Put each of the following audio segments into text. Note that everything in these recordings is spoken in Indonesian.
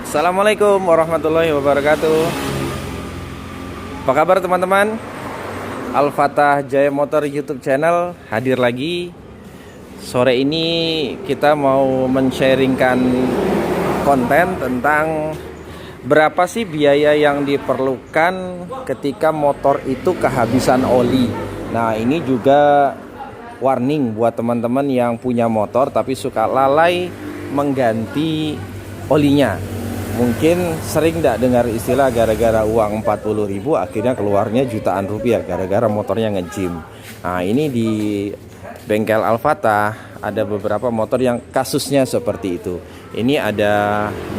Assalamualaikum warahmatullahi wabarakatuh. Apa kabar teman-teman? Al-Fatah Jaya Motor YouTube channel hadir lagi. Sore ini kita mau men-sharingkan konten tentang berapa sih biaya yang diperlukan ketika motor itu kehabisan oli. Nah, ini juga warning buat teman-teman yang punya motor tapi suka lalai mengganti olinya. Mungkin sering tidak dengar istilah gara-gara uang 40.000 akhirnya keluarnya jutaan rupiah gara-gara motornya nge-gym. Nah, ini di bengkel Al-Fatah ada beberapa motor yang kasusnya seperti itu. Ini ada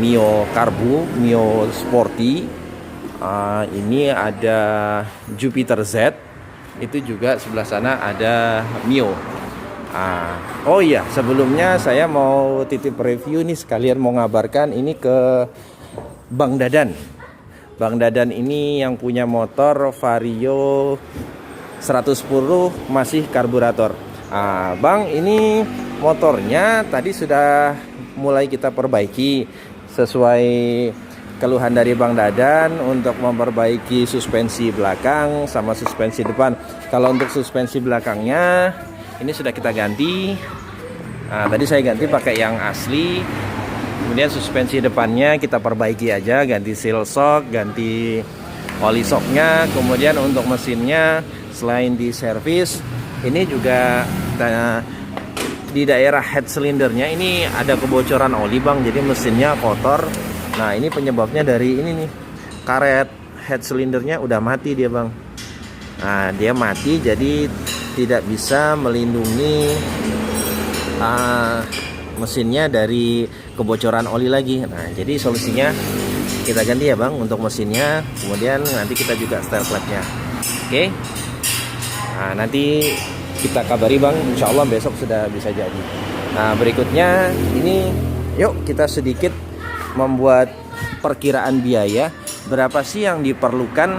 Mio Karbu, Mio Sporty. Ini ada Jupiter Z. Itu juga sebelah sana ada Mio. Oh iya, sebelumnya saya mau titip review nih, sekalian mau ngabarkan ini ke Bang Dadan. Bang Dadan ini yang punya motor Vario 110 masih karburator. Bang, ini motornya tadi sudah mulai kita perbaiki sesuai keluhan dari Bang Dadan untuk memperbaiki suspensi belakang sama suspensi depan. Kalau untuk suspensi belakangnya ini sudah kita ganti. Tadi saya ganti pakai yang asli. Kemudian suspensi depannya kita perbaiki aja, ganti seal shock, ganti oli shocknya. Kemudian untuk mesinnya selain di servis, ini juga di daerah head silindernya ini ada kebocoran oli bang. Jadi mesinnya kotor. Nah, ini penyebabnya dari ini nih, karet head silindernya udah mati dia bang. Nah, dia mati jadi tidak bisa melindungi mesinnya dari kebocoran oli lagi. Nah, jadi solusinya kita ganti ya bang untuk mesinnya. Kemudian nanti kita juga setel klapnya. Oke. Nah, nanti kita kabari bang, insya Allah besok sudah bisa jadi. Nah, berikutnya ini yuk kita sedikit membuat perkiraan biaya. Berapa sih yang diperlukan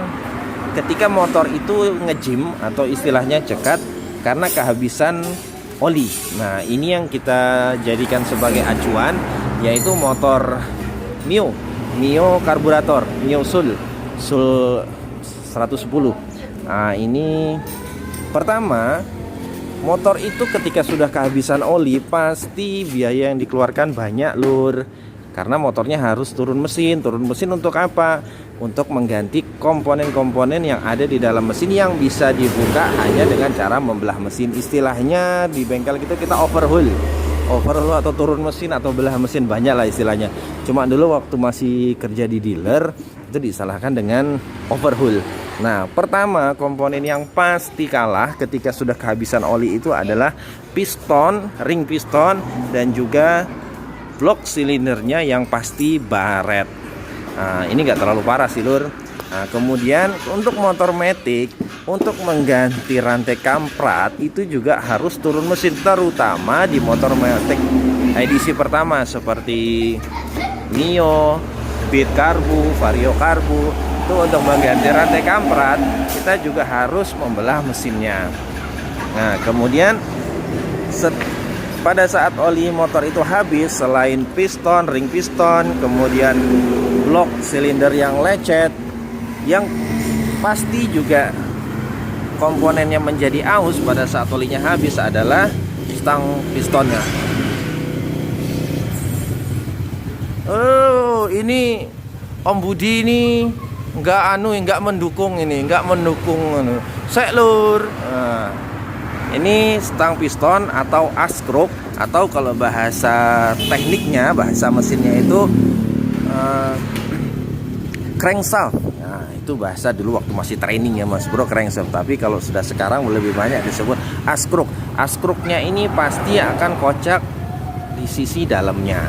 ketika motor itu nge-gym atau istilahnya cekat karena kehabisan oli. Nah, ini yang kita jadikan sebagai acuan, yaitu motor Mio karburator, Mio Sul 110. Nah, ini pertama, motor itu ketika sudah kehabisan oli pasti biaya yang dikeluarkan banyak lur. Karena motornya harus turun mesin. Turun mesin untuk apa? Untuk mengganti komponen-komponen yang ada di dalam mesin yang bisa dibuka hanya dengan cara membelah mesin. Istilahnya di bengkel kita overhaul atau turun mesin atau belah mesin, banyak lah istilahnya. Cuma dulu waktu masih kerja di dealer itu disalahkan dengan overhaul. Nah, pertama komponen yang pasti kalah ketika sudah kehabisan oli itu adalah piston, ring piston, dan juga blok silindernya yang pasti baret. Nah, ini nggak terlalu parah sih lur. Nah, kemudian untuk motor matic, untuk mengganti rantai kamprat itu juga harus turun mesin, terutama di motor matic edisi pertama seperti Mio, Beat Karbu, Vario Karbu. Itu untuk mengganti rantai kamprat kita juga harus membelah mesinnya. Nah, kemudian pada saat oli motor itu habis, selain piston, ring piston, kemudian blok silinder yang lecet, yang pasti juga komponennya menjadi aus pada saat olinya habis adalah stang pistonnya. Oh, ini Om Budi ini nggak mendukung ini, nggak mendukung sek lur. Nah, ini stang piston atau askruk, atau kalau bahasa tekniknya, bahasa mesinnya itu crankshaft. Nah, itu bahasa dulu waktu masih training ya mas bro, crankshaft. Tapi kalau sudah sekarang lebih banyak disebut askruk. Askruknya ini pasti akan kocak di sisi dalamnya.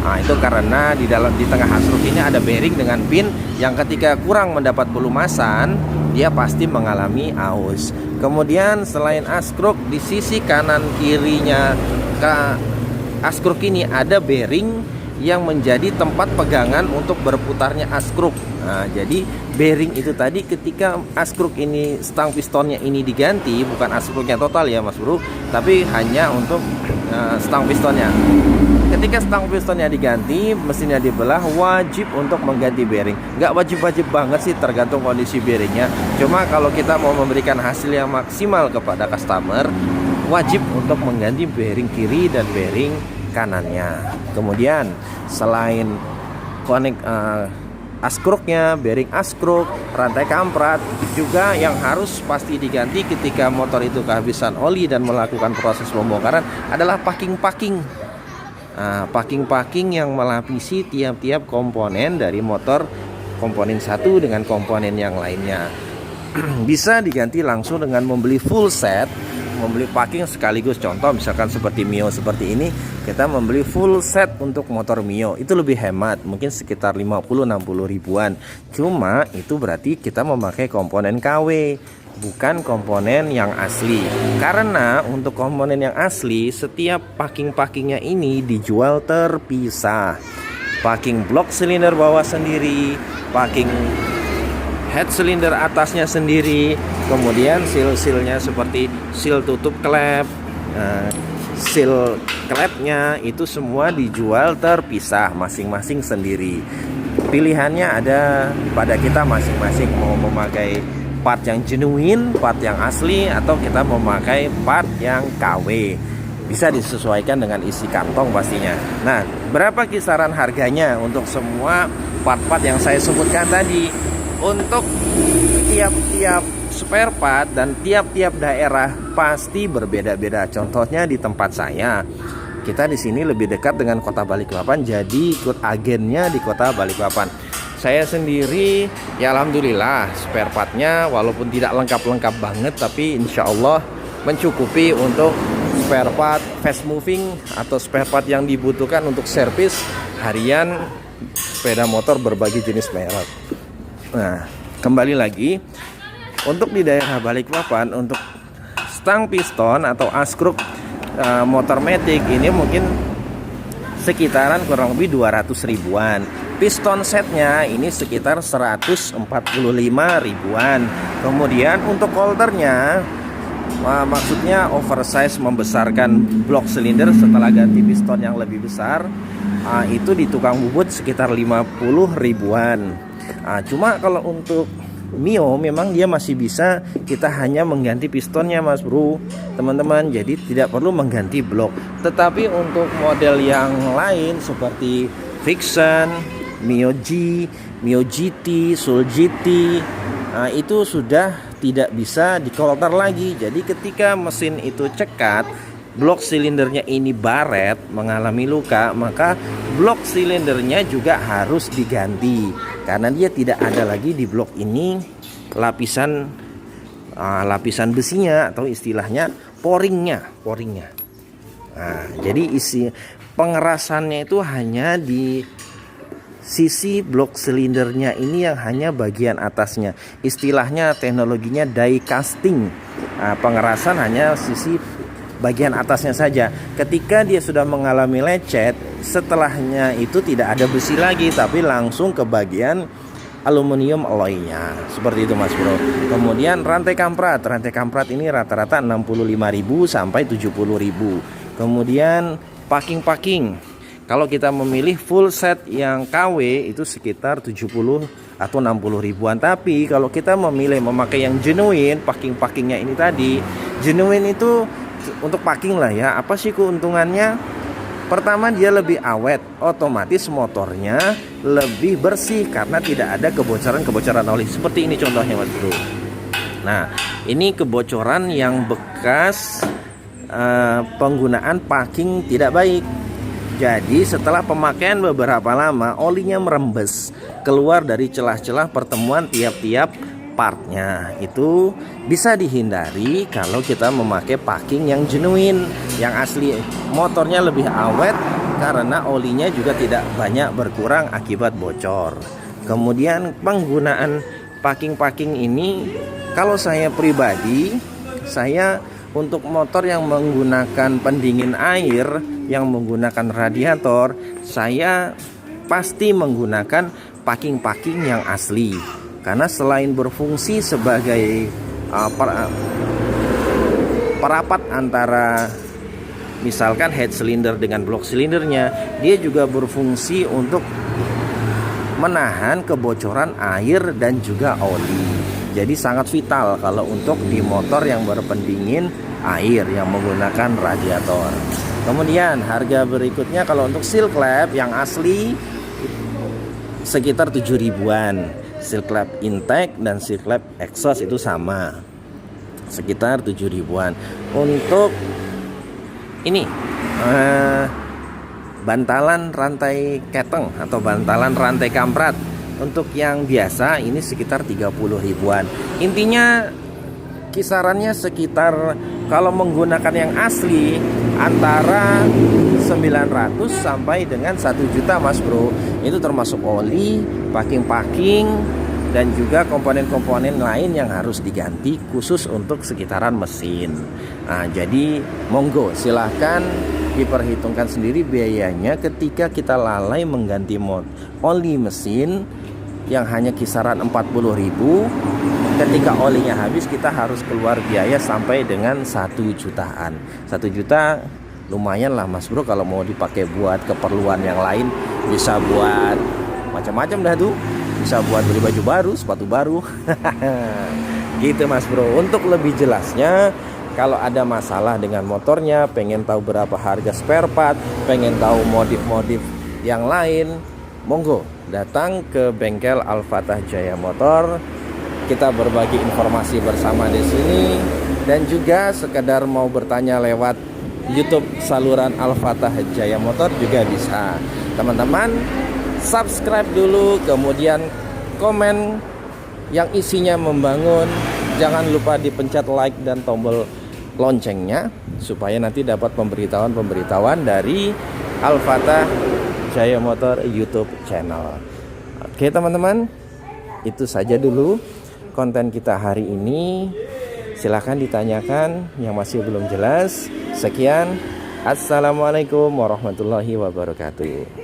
Nah, itu karena di tengah askruk ini ada bearing dengan pin yang ketika kurang mendapat pelumasan dia pasti mengalami aus. Kemudian selain askruk, di sisi kanan kirinya ke askruk ini ada bearing yang menjadi tempat pegangan untuk berputarnya askruk. Nah, jadi bearing itu tadi ketika askruk ini, stang pistonnya ini diganti, bukan askruknya total ya Mas Bro, tapi hanya untuk stang pistonnya. Ketika stang pistonnya diganti, mesinnya dibelah, wajib untuk mengganti bearing. Nggak wajib-wajib banget sih, tergantung kondisi bearingnya. Cuma kalau kita mau memberikan hasil yang maksimal kepada customer, wajib untuk mengganti bearing kiri dan bearing kanannya. Kemudian selain konek askruknya, bearing askruk, rantai kamprat juga yang harus pasti diganti ketika motor itu kehabisan oli dan melakukan proses pembongkaran adalah packing-packing. Packing-packing yang melapisi tiap-tiap komponen dari motor, komponen satu dengan komponen yang lainnya. Bisa diganti langsung dengan membeli full set, membeli packing sekaligus. Contoh misalkan seperti Mio seperti ini, kita membeli full set untuk motor Mio, itu lebih hemat, mungkin sekitar 50-60 ribuan. Cuma itu berarti kita memakai komponen KW, bukan komponen yang asli. Karena untuk komponen yang asli, setiap packing-packingnya ini dijual terpisah. Packing blok silinder bawah sendiri, packing head silinder atasnya sendiri, kemudian seal-sealnya seperti seal tutup klep, seal klepnya itu semua dijual terpisah, masing-masing sendiri. Pilihannya ada pada kita masing-masing, mau memakai part yang genuine, part yang asli, atau kita memakai part yang KW. Bisa disesuaikan dengan isi kantong pastinya. Nah, berapa kisaran harganya untuk semua part-part yang saya sebutkan tadi? Untuk tiap-tiap spare part dan tiap-tiap daerah pasti berbeda-beda. Contohnya di tempat saya, kita di sini lebih dekat dengan kota Balikpapan, jadi ikut agennya di kota Balikpapan. Saya sendiri ya alhamdulillah spare partnya walaupun tidak lengkap-lengkap banget, tapi insya Allah mencukupi untuk spare part fast moving atau spare part yang dibutuhkan untuk servis harian sepeda motor berbagai jenis merek. Nah, kembali lagi untuk di daerah Balikpapan, untuk stang piston atau askruk motor matic ini mungkin sekitaran kurang lebih 200 ribuan. Piston setnya ini sekitar 145 ribuan. Kemudian untuk holdernya, maksudnya oversize, membesarkan blok silinder setelah ganti piston yang lebih besar, itu di tukang bubut sekitar 50 ribuan. Cuma kalau untuk Mio memang dia masih bisa, kita hanya mengganti pistonnya Mas Bro, teman-teman, jadi tidak perlu mengganti blok. Tetapi untuk model yang lain seperti Vixen, Mio G, Mio GT, Soul GT, itu sudah tidak bisa dikolter lagi. Jadi ketika mesin itu cekat, blok silindernya ini baret, mengalami luka, maka blok silindernya juga harus diganti, karena dia tidak ada lagi di blok ini lapisan besinya atau istilahnya poringnya. Nah, jadi isi pengerasannya itu hanya di sisi blok silindernya ini, yang hanya bagian atasnya. Istilahnya teknologinya die casting. Pengerasan hanya sisi bagian atasnya saja. Ketika dia sudah mengalami lecet, setelahnya itu tidak ada besi lagi, tapi langsung ke bagian aluminium alloynya. Seperti itu Mas Bro. Kemudian rantai kamprat ini rata-rata 65.000 sampai 70.000. Kemudian packing. Kalau kita memilih full set yang KW itu sekitar 70 atau 60 ribuan. Tapi kalau kita memilih memakai yang genuine, packing-packingnya ini tadi, genuine itu untuk packing lah ya. Apa sih keuntungannya? Pertama, dia lebih awet, otomatis motornya lebih bersih karena tidak ada kebocoran oli. Seperti ini contohnya Mas Bro. Nah, ini kebocoran yang bekas penggunaan packing tidak baik. Jadi setelah pemakaian beberapa lama, olinya merembes keluar dari celah-celah pertemuan tiap-tiap partnya. Itu bisa dihindari kalau kita memakai packing yang genuine, yang asli. Motornya lebih awet karena olinya juga tidak banyak berkurang akibat bocor. Kemudian penggunaan packing ini, kalau saya pribadi, saya untuk motor yang menggunakan pendingin air, yang menggunakan radiator, saya pasti menggunakan packing yang asli. Karena selain berfungsi sebagai perapat antara misalkan head cylinder dengan block silindernya, dia juga berfungsi untuk menahan kebocoran air dan juga oli. Jadi sangat vital kalau untuk di motor yang berpendingin air yang menggunakan radiator. Kemudian harga berikutnya kalau untuk seal clamp yang asli sekitar 7 ribuan. Seal clamp intake dan seal clamp exhaust itu sama, sekitar 7 ribuan. Untuk ini bantalan rantai keteng atau bantalan rantai kamprat, untuk yang biasa ini sekitar 30 ribuan. Intinya kisarannya sekitar, kalau menggunakan yang asli, antara 900 sampai dengan 1 juta Mas Bro. Itu termasuk oli, packing dan juga komponen-komponen lain yang harus diganti khusus untuk sekitaran mesin. Nah, jadi monggo silahkan diperhitungkan sendiri biayanya ketika kita lalai mengganti oli mesin yang hanya kisaran 40.000. Ketika olinya habis kita harus keluar biaya sampai dengan 1 jutaan. 1 juta lumayan lah Mas Bro, kalau mau dipakai buat keperluan yang lain, bisa buat macam-macam dah tuh. Bisa buat beli baju baru, sepatu baru. Gitu Mas Bro. Untuk lebih jelasnya, kalau ada masalah dengan motornya, pengen tahu berapa harga spare part, pengen tahu modif-modif yang lain, monggo datang ke bengkel Al-Fatah Jaya Motor. Kita berbagi informasi bersama di sini, dan juga sekedar mau bertanya lewat YouTube saluran Al-Fatah Jaya Motor juga bisa. Teman-teman, subscribe dulu, kemudian komen yang isinya membangun. Jangan lupa dipencet like dan tombol loncengnya supaya nanti dapat pemberitahuan dari Al-Fatah Jaya Motor YouTube channel. Oke teman-teman, itu saja dulu konten kita hari ini. Silahkan ditanyakan yang masih belum jelas. Sekian, assalamualaikum warahmatullahi wabarakatuh.